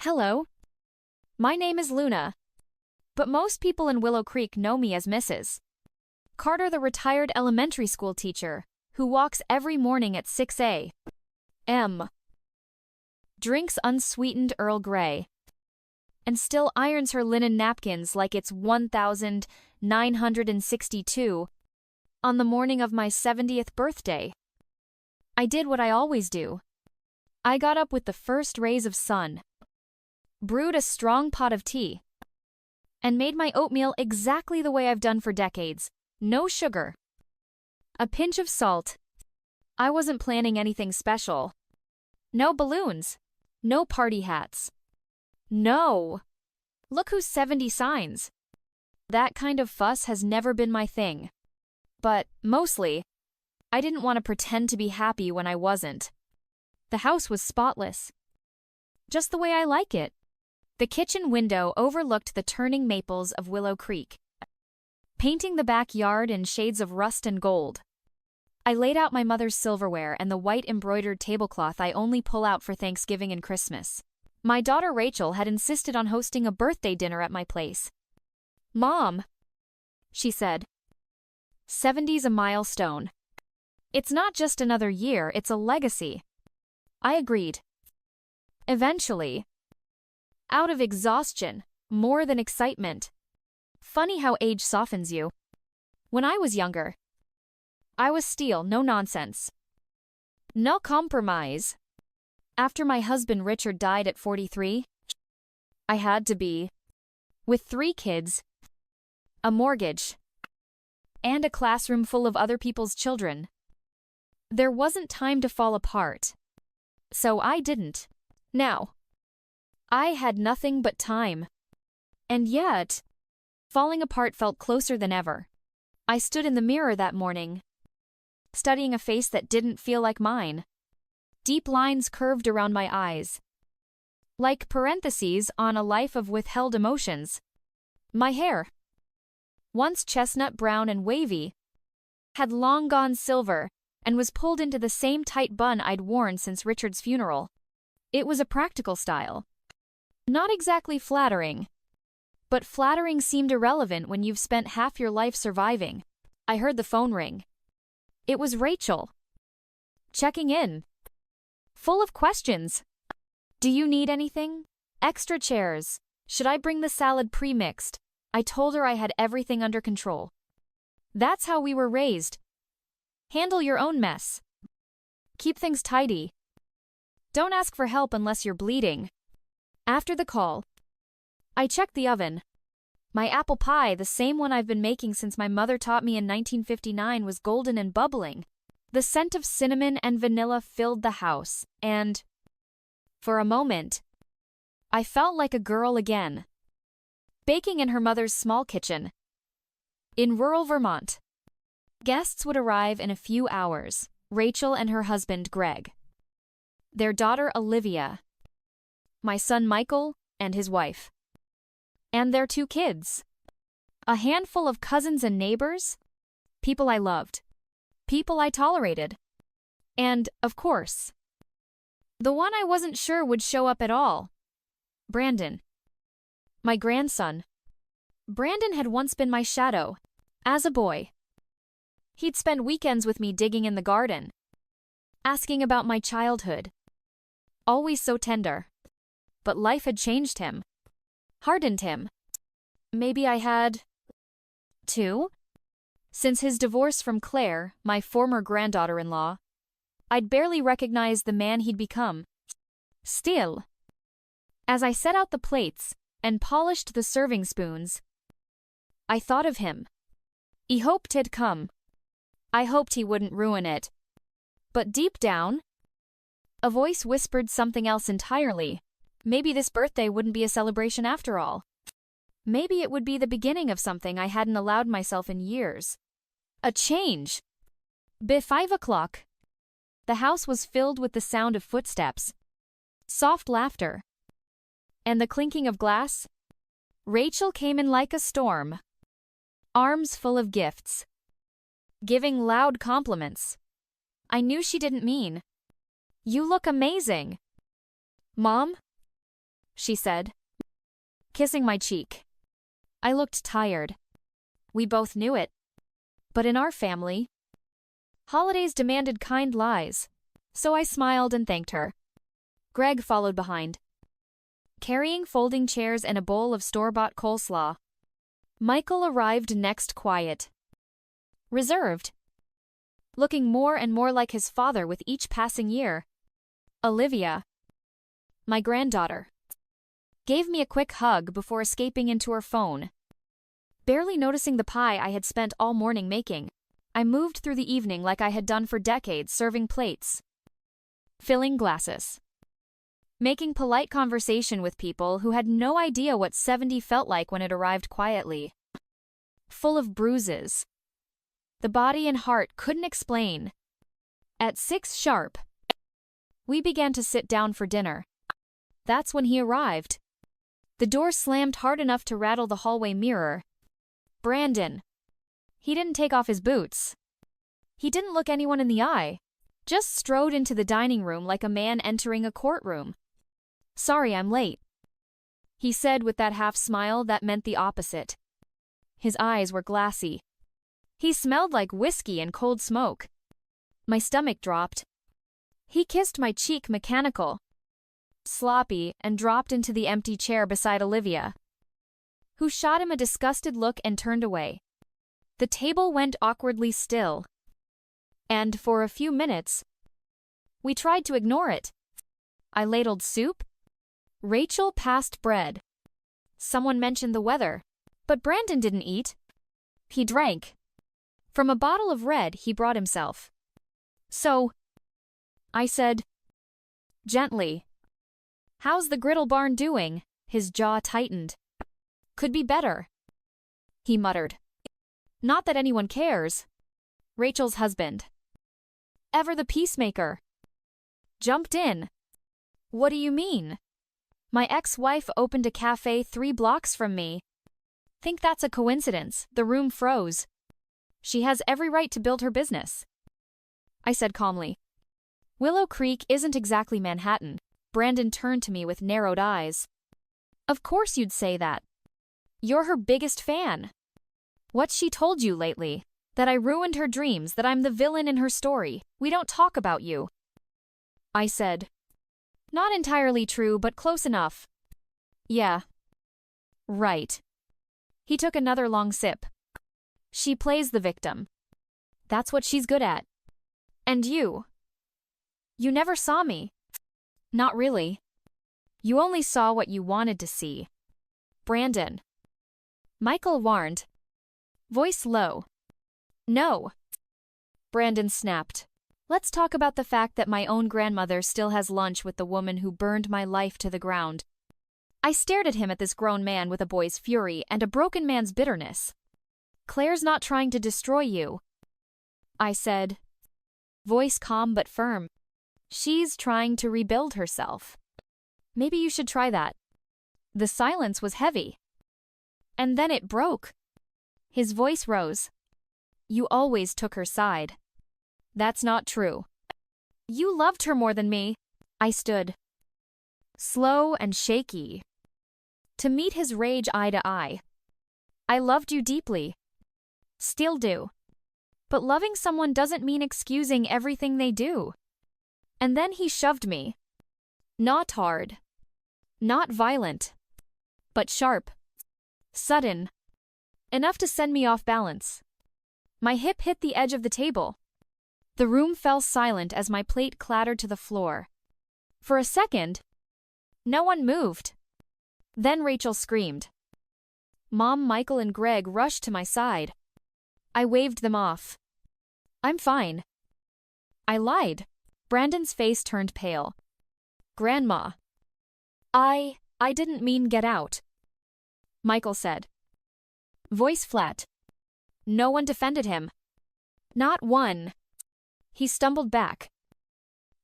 Hello, my name is Luna, but most people in Willow Creek know me as Mrs. Carter, the retired elementary school teacher, who walks every morning at 6 a.m., drinks unsweetened Earl Grey, and still irons her linen napkins like it's 1962 on the morning of my 70th birthday. I did what I always do. I got up with the first rays of sun, brewed a strong pot of tea, and made my oatmeal exactly the way I've done for decades. No sugar, a pinch of salt. I wasn't planning anything special. No balloons, no party hats. No. Look who's 70 signs. That kind of fuss has never been my thing. But, mostly, I didn't want to pretend to be happy when I wasn't. The house was spotless, just the way I like it. The kitchen window overlooked the turning maples of Willow Creek, painting the backyard in shades of rust and gold. I laid out my mother's silverware and the white embroidered tablecloth I only pull out for Thanksgiving and Christmas. My daughter Rachel had insisted on hosting a birthday dinner at my place. "Mom," she said, "70's a milestone. It's not just another year, it's a legacy." I agreed. Eventually, out of exhaustion, more than excitement. Funny how age softens you. When I was younger, I was steel, no nonsense. No compromise. After my husband Richard died at 43, I had to be. With 3 kids, a mortgage, and a classroom full of other people's children, there wasn't time to fall apart. So I didn't. Now, I had nothing but time. And yet, falling apart felt closer than ever. I stood in the mirror that morning, studying a face that didn't feel like mine. Deep lines curved around my eyes, like parentheses on a life of withheld emotions. My hair, once chestnut brown and wavy, had long gone silver and was pulled into the same tight bun I'd worn since Richard's funeral. It was a practical style. Not exactly flattering, but flattering seemed irrelevant when you've spent half your life surviving. I heard the phone ring. It was Rachel, checking in, full of questions. "Do you need anything? Extra chairs? Should I bring the salad pre-mixed?" I told her I had everything under control. That's how we were raised. Handle your own mess. Keep things tidy. Don't ask for help unless you're bleeding. After the call, I checked the oven. My apple pie, the same one I've been making since my mother taught me in 1959, was golden and bubbling. The scent of cinnamon and vanilla filled the house, and, for a moment, I felt like a girl again, baking in her mother's small kitchen. In rural Vermont, guests would arrive in a few hours. Rachel and her husband Greg, their daughter Olivia, my son Michael and his wife, and their 2 kids, a handful of cousins and neighbors, people I loved, people I tolerated, and, of course, the one I wasn't sure would show up at all, Brandon, my grandson. Brandon had once been my shadow, as a boy. He'd spend weekends with me digging in the garden, asking about my childhood. Always so tender. But life had changed him, hardened him. Maybe I had, too? Since his divorce from Claire, my former granddaughter-in-law, I'd barely recognized the man he'd become. Still, as I set out the plates and polished the serving spoons, I thought of him. I hoped he'd come. I hoped he wouldn't ruin it. But deep down, a voice whispered something else entirely. Maybe this birthday wouldn't be a celebration after all. Maybe it would be the beginning of something I hadn't allowed myself in years. A change. By 5 o'clock, the house was filled with the sound of footsteps, soft laughter, and the clinking of glass. Rachel came in like a storm, arms full of gifts, giving loud compliments. I knew she didn't mean, "You look amazing." "Mom?" she said, kissing my cheek. I looked tired. We both knew it. But in our family, holidays demanded kind lies, so I smiled and thanked her. Greg followed behind, carrying folding chairs and a bowl of store-bought coleslaw. Michael arrived next, quiet, reserved, looking more and more like his father with each passing year. Olivia, my granddaughter, gave me a quick hug before escaping into her phone. Barely noticing the pie I had spent all morning making, I moved through the evening like I had done for decades, serving plates, filling glasses, making polite conversation with people who had no idea what 70 felt like when it arrived quietly, full of bruises. The body and heart couldn't explain. At 6 sharp, we began to sit down for dinner. That's when he arrived. The door slammed hard enough to rattle the hallway mirror. Brandon. He didn't take off his boots. He didn't look anyone in the eye. Just strode into the dining room like a man entering a courtroom. "Sorry I'm late," he said with that half smile that meant the opposite. His eyes were glassy. He smelled like whiskey and cold smoke. My stomach dropped. He kissed my cheek, mechanical, sloppy, and dropped into the empty chair beside Olivia, who shot him a disgusted look and turned away. The table went awkwardly still, and for a few minutes, we tried to ignore it. I ladled soup. Rachel passed bread. Someone mentioned the weather, but Brandon didn't eat. He drank from a bottle of red he brought himself. "So," I said, gently, "how's the griddle barn doing?" His jaw tightened. "Could be better," he muttered. "Not that anyone cares." Rachel's husband, ever the peacemaker, jumped in. "What do you mean?" "My ex-wife opened a cafe 3 blocks from me. Think that's a coincidence?" The room froze. "She has every right to build her business," I said calmly. "Willow Creek isn't exactly Manhattan." Brandon turned to me with narrowed eyes. "Of course you'd say that. You're her biggest fan. What's she told you lately? That I ruined her dreams, that I'm the villain in her story. We don't talk about you." I said, "Not entirely true, but close enough." "Yeah. Right." He took another long sip. "She plays the victim. That's what she's good at. And you? You never saw me." "Not really. You only saw what you wanted to see." "Brandon," Michael warned, voice low. "No." Brandon snapped. "Let's talk about the fact that my own grandmother still has lunch with the woman who burned my life to the ground." I stared at him, at this grown man with a boy's fury and a broken man's bitterness. "Claire's not trying to destroy you," I said, voice calm but firm. "She's trying to rebuild herself. Maybe you should try that." The silence was heavy. And then it broke. His voice rose. "You always took her side." "That's not true." "You loved her more than me." I stood, slow and shaky, to meet his rage eye to eye. "I loved you deeply. Still do. But loving someone doesn't mean excusing everything they do." And then he shoved me. Not hard. Not violent. But sharp. Sudden. Enough to send me off balance. My hip hit the edge of the table. The room fell silent as my plate clattered to the floor. For a second, no one moved. Then Rachel screamed. Mom, Michael, and Greg rushed to my side. I waved them off. "I'm fine." I lied. Brandon's face turned pale. "Grandma." I didn't mean get out," Michael said, voice flat. No one defended him. Not one. He stumbled back,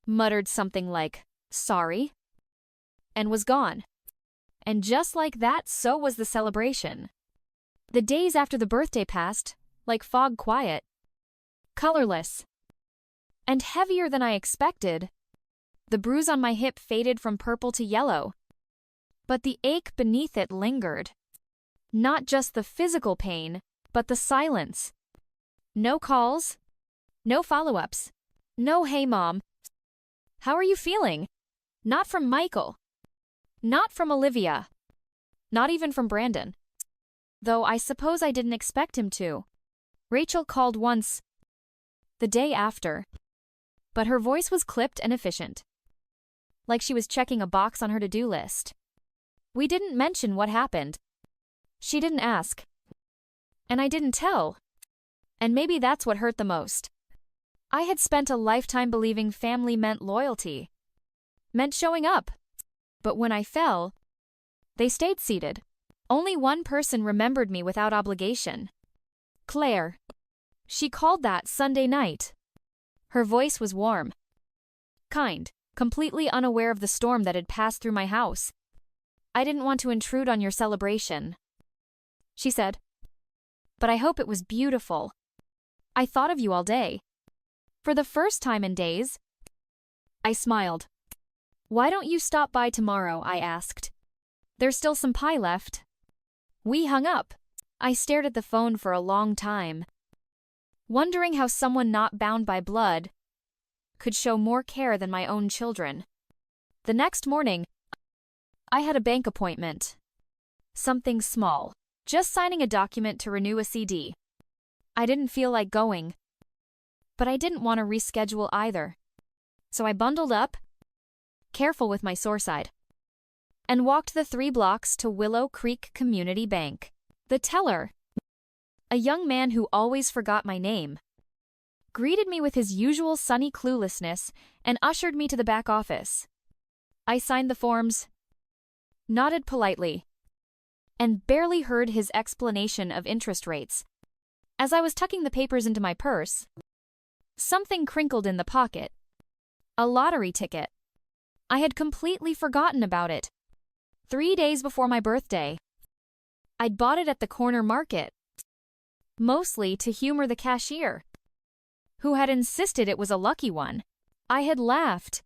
muttered something like, "Sorry," and was gone. And just like that, so was the celebration. The days after the birthday passed, like fog, quiet, colorless, and heavier than I expected. The bruise on my hip faded from purple to yellow. but the ache beneath it lingered. Not just the physical pain, but the silence. No calls, no follow-ups, no "Hey Mom, how are you feeling?" Not from Michael. Not from Olivia. Not even from Brandon. Though I suppose I didn't expect him to. Rachel called once, the day after, but her voice was clipped and efficient. Like she was checking a box on her to-do list. We didn't mention what happened. She didn't ask. And I didn't tell. And maybe that's what hurt the most. I had spent a lifetime believing family meant loyalty. Meant showing up. But when I fell, they stayed seated. Only one person remembered me without obligation. Claire. She called that Sunday night. Her voice was warm. Kind, completely unaware of the storm that had passed through my house. "I didn't want to intrude on your celebration," she said. "But I hope it was beautiful. I thought of you all day. For the first time in days." I smiled. "Why don't you stop by tomorrow?" I asked. "There's still some pie left." We hung up. I stared at the phone for a long time, wondering how someone not bound by blood could show more care than my own children. The next morning, I had a bank appointment. Something small, just signing a document to renew a CD. I didn't feel like going, but I didn't want to reschedule either. So I bundled up, careful with my sore side, and walked the 3 blocks to Willow Creek Community Bank. The teller, a young man who always forgot my name, greeted me with his usual sunny cluelessness and ushered me to the back office. I signed the forms, nodded politely, and barely heard his explanation of interest rates. As I was tucking the papers into my purse, something crinkled in the pocket. A lottery ticket. I had completely forgotten about it. 3 days before my birthday. I'd bought it at the corner market, mostly to humor the cashier, who had insisted it was a lucky one. I had laughed.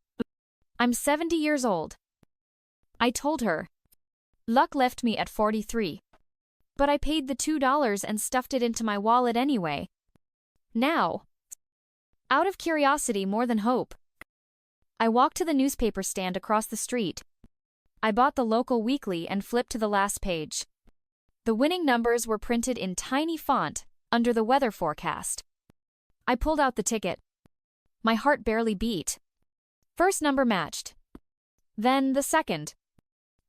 "I'm 70 years old," I told her. "Luck left me at 43. But I paid the $2 and stuffed it into my wallet anyway. Now, out of curiosity more than hope, I walked to the newspaper stand across the street. I bought the local weekly and flipped to the last page. The winning numbers were printed in tiny font under the weather forecast. I pulled out the ticket. My heart barely beat. First number matched. Then the second.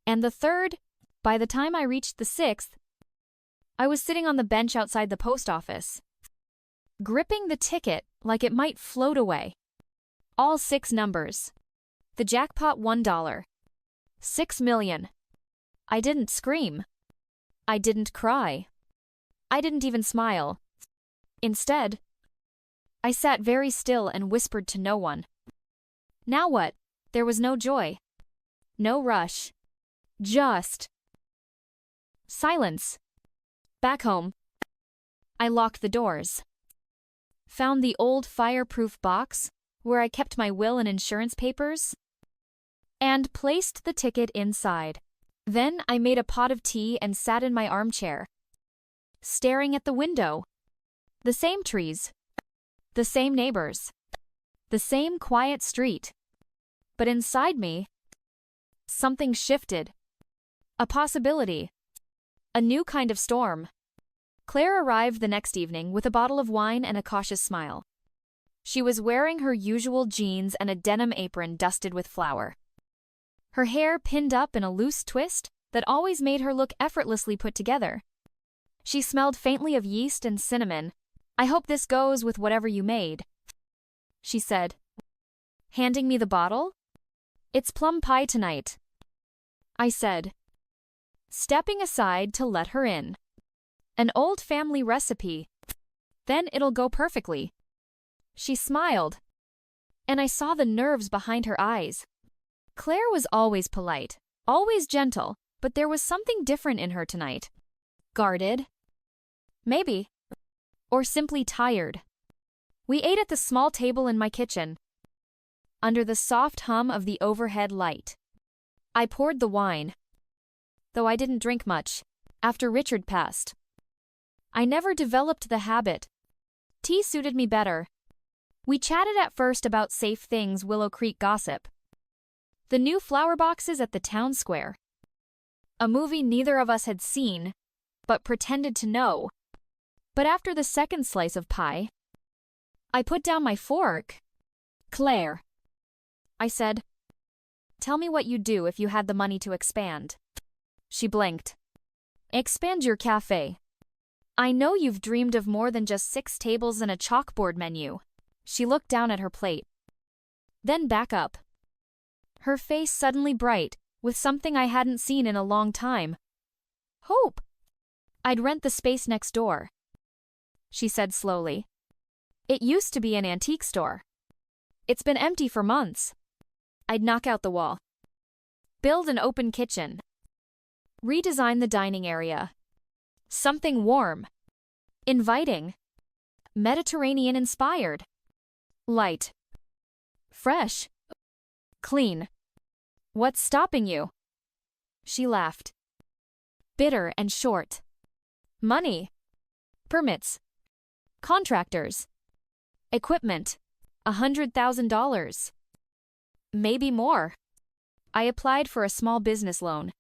And the third. By the time I reached the 6th, I was sitting on the bench outside the post office, gripping the ticket like it might float away. All 6 numbers. The jackpot $1. 6 million. I didn't scream. I didn't cry. I didn't even smile. Instead, I sat very still and whispered to no one. Now what? There was no joy. No rush. Just silence. Back home, I locked the doors. Found the old fireproof box where I kept my will and insurance papers, and placed the ticket inside. Then I made a pot of tea and sat in my armchair, staring at the window. The same trees, the same neighbors, the same quiet street. But inside me, something shifted. A possibility. A new kind of storm. Claire arrived the next evening with a bottle of wine and a cautious smile. She was wearing her usual jeans and a denim apron dusted with flour. Her hair pinned up in a loose twist that always made her look effortlessly put together. She smelled faintly of yeast and cinnamon. "I hope this goes with whatever you made," she said, handing me the bottle. "It's plum pie tonight," I said, stepping aside to let her in. "An old family recipe. Then it'll go perfectly." She smiled, and I saw the nerves behind her eyes. Claire was always polite, always gentle, but there was something different in her tonight. Guarded? Maybe. Or simply tired. We ate at the small table in my kitchen, under the soft hum of the overhead light. I poured the wine, though I didn't drink much. After Richard passed, I never developed the habit. Tea suited me better. We chatted at first about safe things, Willow Creek gossip, the new flower boxes at the town square, a movie neither of us had seen, but pretended to know. But after the second slice of pie, I put down my fork. Claire, I said, tell me what you'd do if you had the money to expand. She blinked. Expand your cafe. I know you've dreamed of more than just 6 tables and a chalkboard menu. She looked down at her plate, then back up. Her face suddenly bright, with something I hadn't seen in a long time. Hope. I'd rent the space next door, she said slowly. It used to be an antique store. It's been empty for months. I'd knock out the wall, build an open kitchen, redesign the dining area. Something warm, inviting, Mediterranean-inspired, light, fresh, clean. What's stopping you? She laughed, bitter and short. Money, permits, contractors, equipment, $100,000. Maybe more. I applied for a small business loan,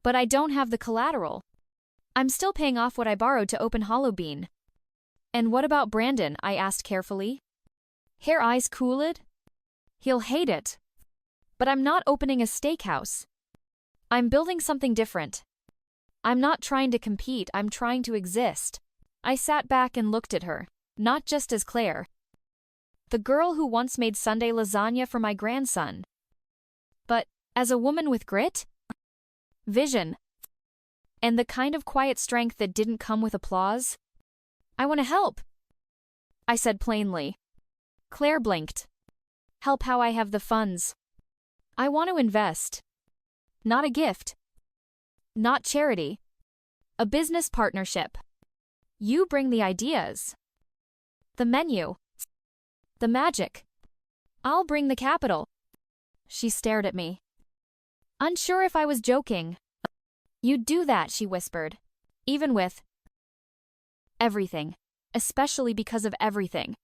but I don't have the collateral. I'm still paying off what I borrowed to open Hollow Bean. And what about Brandon? I asked carefully. Her eyes cooled. He'll hate it. But I'm not opening a steakhouse. I'm building something different. I'm not trying to compete, I'm trying to exist. I sat back and looked at her, not just as Claire, the girl who once made Sunday lasagna for my grandson, but as a woman with grit, vision, and the kind of quiet strength that didn't come with applause. I want to help, I said plainly. Claire blinked. Help how I have the funds. I want to invest. Not a gift. Not charity. A business partnership. You bring the ideas, the menu, the magic. I'll bring the capital. She stared at me, unsure if I was joking. You'd do that, she whispered. Even with everything, especially because of everything.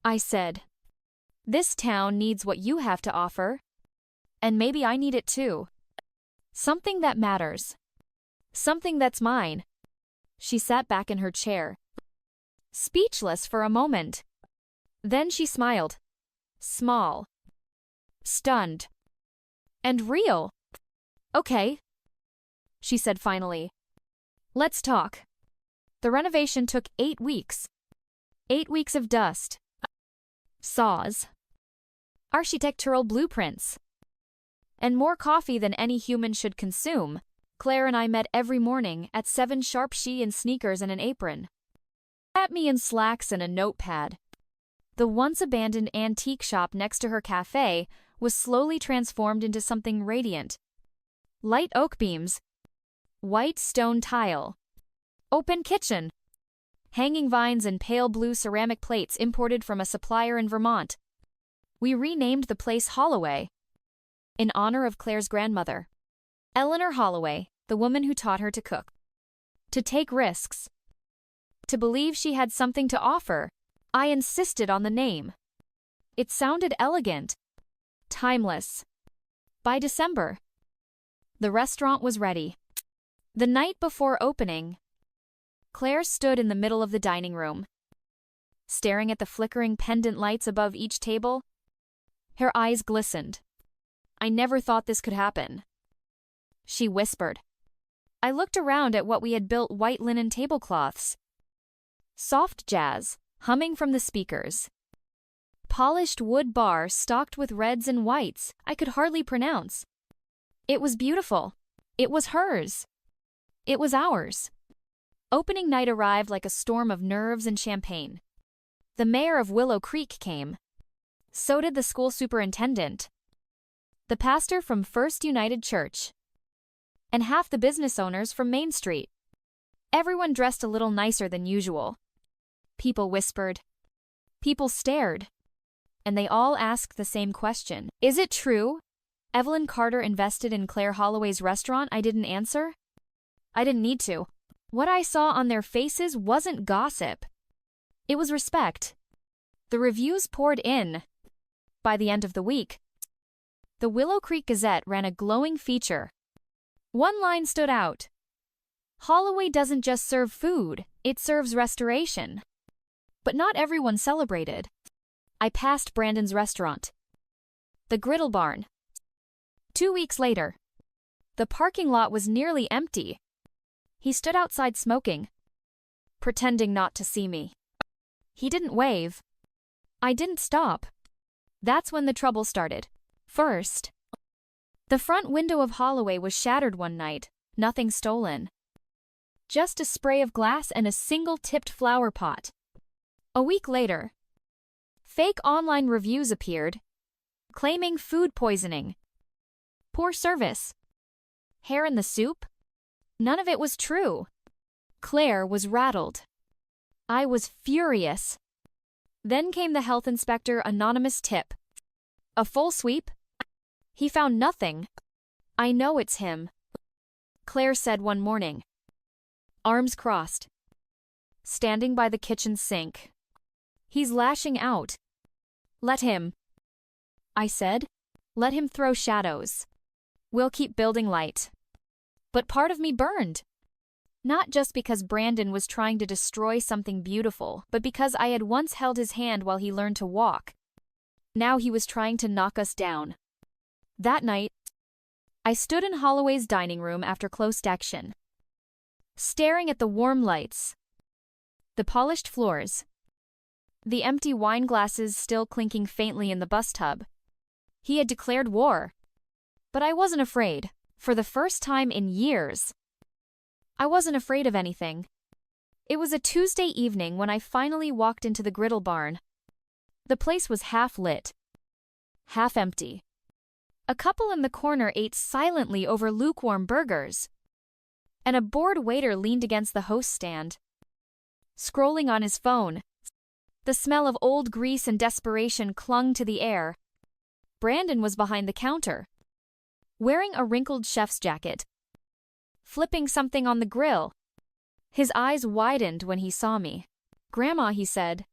I said, this town needs what you have to offer. And maybe I need it too. Something that matters. Something that's mine. She sat back in her chair, speechless for a moment. Then she smiled. Small. Stunned. And real. Okay, she said finally. Let's talk. The renovation took 8 weeks. 8 weeks of dust, saws, architectural blueprints, and more coffee than any human should consume. Claire and I met every morning at 7 sharp, she in sneakers and an apron, at me in slacks and a notepad. The once abandoned antique shop next to her cafe was slowly transformed into something radiant. Light oak beams, white stone tile, open kitchen, hanging vines and pale blue ceramic plates imported from a supplier in Vermont. We renamed the place Holloway, in honor of Claire's grandmother, Eleanor Holloway, the woman who taught her to cook, to take risks, to believe she had something to offer. I insisted on the name. It sounded elegant, timeless. By December, the restaurant was ready. The night before opening, Claire stood in the middle of the dining room, staring at the flickering pendant lights above each table. Her eyes glistened. I never thought this could happen, she whispered. I looked around at what we had built: white linen tablecloths, soft jazz humming from the speakers, polished wood bar stocked with reds and whites I could hardly pronounce. It was beautiful. It was hers. It was ours. Opening night arrived like a storm of nerves and champagne. The mayor of Willow Creek came. So did the school superintendent, the pastor from First United Church, and half the business owners from Main Street. Everyone dressed a little nicer than usual. People whispered. People stared. And they all asked the same question. Is it true? Evelyn Carter invested in Claire Holloway's restaurant. I didn't answer. I didn't need to. What I saw on their faces wasn't gossip. It was respect. The reviews poured in. By the end of the week, the Willow Creek Gazette ran a glowing feature. One line stood out. Holloway doesn't just serve food, it serves restoration. But not everyone celebrated. I passed Brandon's restaurant. The Griddle Barn. 2 weeks later, the parking lot was nearly empty. He stood outside smoking, pretending not to see me. He didn't wave. I didn't stop. That's when the trouble started. First, the front window of Holloway was shattered one night, nothing stolen. Just a spray of glass and a single tipped flower pot. A week later, fake online reviews appeared, claiming food poisoning, poor service, hair in the soup. None of it was true. Claire was rattled. I was furious. Then came the health inspector anonymous tip. A full sweep? He found nothing. I know it's him, Claire said one morning, arms crossed, standing by the kitchen sink. He's lashing out. Let him, I said. Let him throw shadows. We'll keep building light. But part of me burned. Not just because Brandon was trying to destroy something beautiful, but because I had once held his hand while he learned to walk. Now he was trying to knock us down. That night, I stood in Holloway's dining room after closed action, staring at the warm lights, the polished floors, the empty wine glasses still clinking faintly in the bus tub. He had declared war. But I wasn't afraid. For the first time in years, I wasn't afraid of anything. It was a Tuesday evening when I finally walked into the Griddle Barn. The place was half lit, half empty. A couple in the corner ate silently over lukewarm burgers, and a bored waiter leaned against the host stand, scrolling on his phone. The smell of old grease and desperation clung to the air. Brandon was behind the counter, wearing a wrinkled chef's jacket, flipping something on the grill. His eyes widened when he saw me. "Grandma," he said,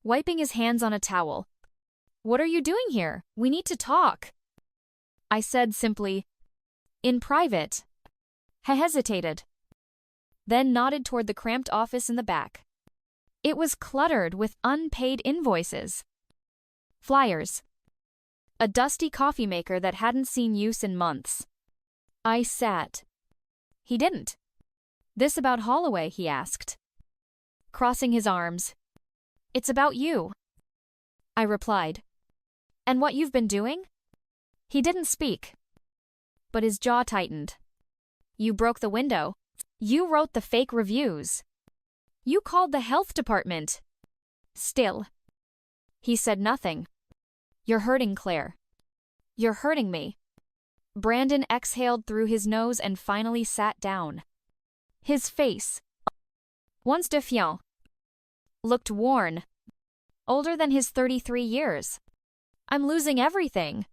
wiping his hands on a towel. "What are you doing here? We need to talk." I said simply, "In private." He hesitated, then nodded toward the cramped office in the back. It was cluttered with unpaid invoices, flyers, a dusty coffee maker that hadn't seen use in months. I sat. He didn't. "This about Holloway?" he asked, crossing his arms. "It's about you," I replied. "And what you've been doing?" He didn't speak, but his jaw tightened. "You broke the window. You wrote the fake reviews. You called the health department." Still, he said nothing. "You're hurting Claire. You're hurting me." Brandon exhaled through his nose and finally sat down. His face, once defiant, looked worn, older than his 33 years. "I'm losing everything,"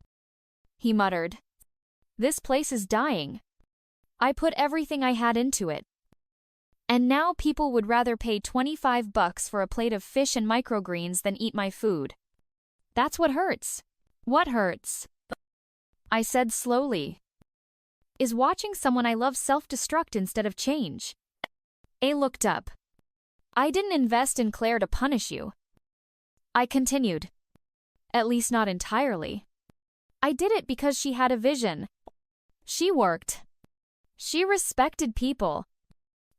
he muttered. "This place is dying. I put everything I had into it. And now people would rather pay $25 for a plate of fish and microgreens than eat my food. That's what hurts." "What hurts?" I said slowly. "Is watching someone I love self-destruct instead of change." A looked up. "I didn't invest in Claire to punish you," I continued. "At least not entirely. I did it because she had a vision. She worked. She respected people.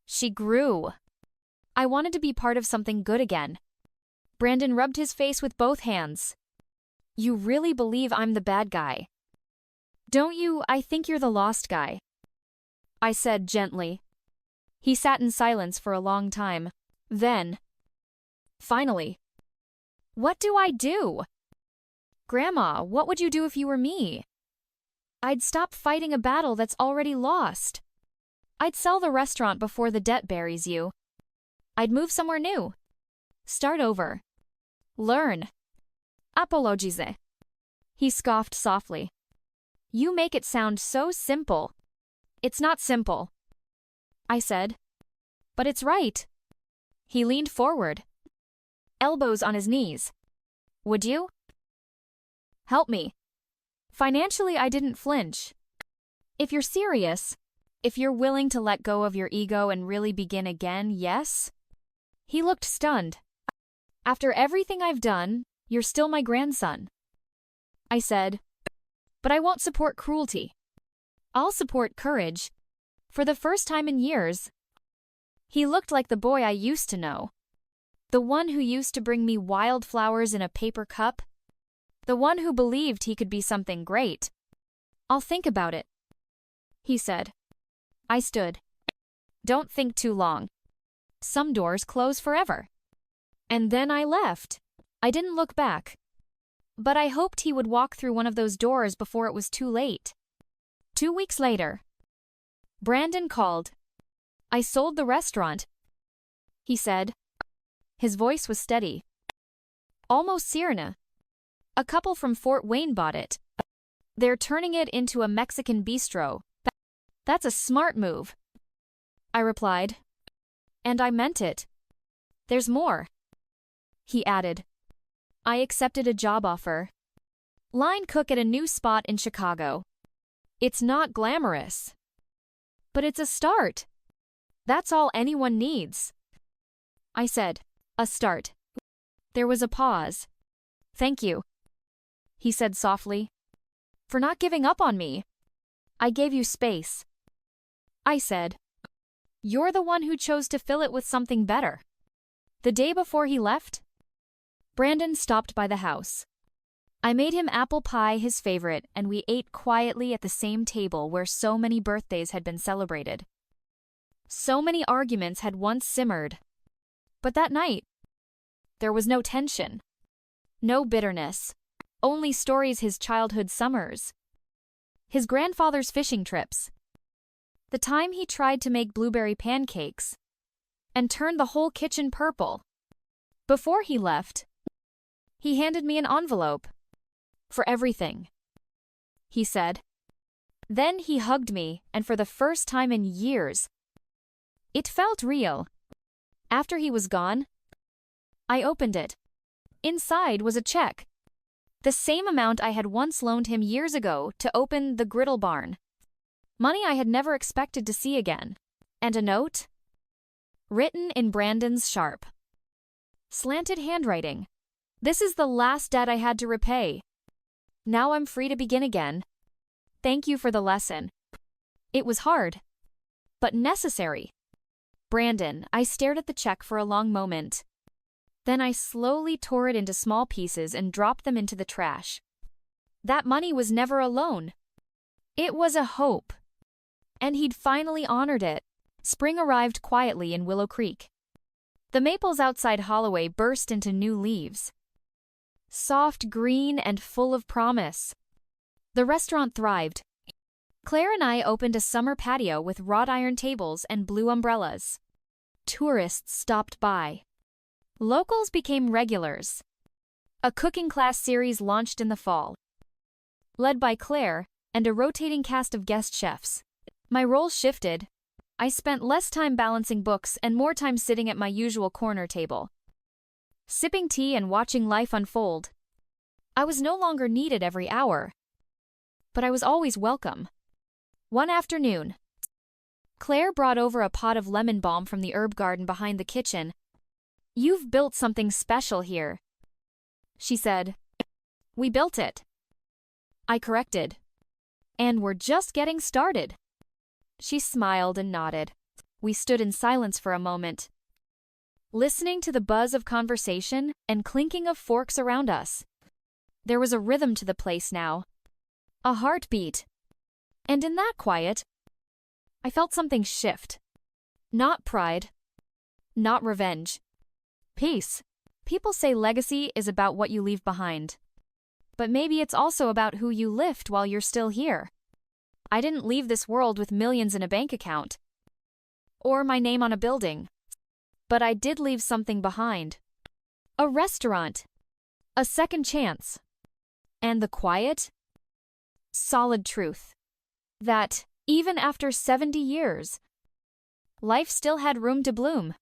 She grew. I wanted to be part of something good again." Brandon rubbed his face with both hands. "You really believe I'm the bad guy, don't you? I think you're the lost guy," I said gently. He sat in silence for a long time. Then, finally, "What do I do?" "Grandma, what would you do if you were me?" "I'd stop fighting a battle that's already lost. I'd sell the restaurant before the debt buries you. I'd move somewhere new. Start over. Learn. Apologize." He scoffed softly. You make it sound so simple. It's not simple, I said. But it's right. He leaned forward, elbows on his knees. Would you help me? Financially, I didn't flinch. If you're serious, if you're willing to let go of your ego and really begin again, yes? He looked stunned. After everything I've done, you're still my grandson. I said, but I won't support cruelty. I'll support courage. For the first time in years. He looked like the boy I used to know. The one who used to bring me wildflowers in a paper cup. The one who believed he could be something great. I'll think about it, he said. I stood. Don't think too long. Some doors close forever. And then I left. I didn't look back. But I hoped he would walk through one of those doors before it was too late. 2 weeks later, Brandon called. I sold the restaurant, he said. His voice was steady. Almost Sirena. A couple from Fort Wayne bought it. They're turning it into a Mexican bistro. That's a smart move, I replied. And I meant it. There's more, he added. I accepted a job offer. Line cook at a new spot in Chicago. It's not glamorous, but it's a start. That's all anyone needs. I said, a start. There was a pause. Thank you, he said softly, for not giving up on me. I gave you space. I said, you're the one who chose to fill it with something better. The day before he left, Brandon stopped by the house. I made him apple pie, his favorite, and we ate quietly at the same table where so many birthdays had been celebrated. So many arguments had once simmered. But that night, there was no tension. No bitterness. Only stories his childhood summers. His grandfather's fishing trips. The time he tried to make blueberry pancakes and turned the whole kitchen purple. Before he left, he handed me an envelope. For everything, he said. Then he hugged me, and for the first time in years, it felt real. After he was gone, I opened it. Inside was a check. The same amount I had once loaned him years ago to open the griddle barn. Money I had never expected to see again. And a note, written in Brandon's sharp, slanted handwriting. This is the last debt I had to repay. Now I'm free to begin again. Thank you for the lesson. It was hard, but necessary. Brandon, I stared at the check for a long moment. Then I slowly tore it into small pieces and dropped them into the trash. That money was never a loan. It was a hope. And he'd finally honored it. Spring arrived quietly in Willow Creek. The maples outside Holloway burst into new leaves. Soft green and full of promise. The restaurant thrived. Claire and I opened a summer patio with wrought iron tables and blue umbrellas. Tourists stopped by. Locals became regulars. A cooking class series launched in the fall. Led by Claire and a rotating cast of guest chefs. My role shifted. I spent less time balancing books and more time sitting at my usual corner table, sipping tea and watching life unfold. I was no longer needed every hour, but I was always welcome. One afternoon, Claire brought over a pot of lemon balm from the herb garden behind the kitchen. You've built something special here, she said. We built it, I corrected. And we're just getting started. She smiled and nodded. We stood in silence for a moment, listening to the buzz of conversation and clinking of forks around us. There was a rhythm to the place now, a heartbeat. And in that quiet, I felt something shift. Not pride, not revenge. Peace. People say legacy is about what you leave behind. But maybe it's also about who you lift while you're still here. I didn't leave this world with millions in a bank account, or my name on a building. But I did leave something behind. A restaurant. A second chance. And the quiet, solid truth. That, even after 70 years, life still had room to bloom.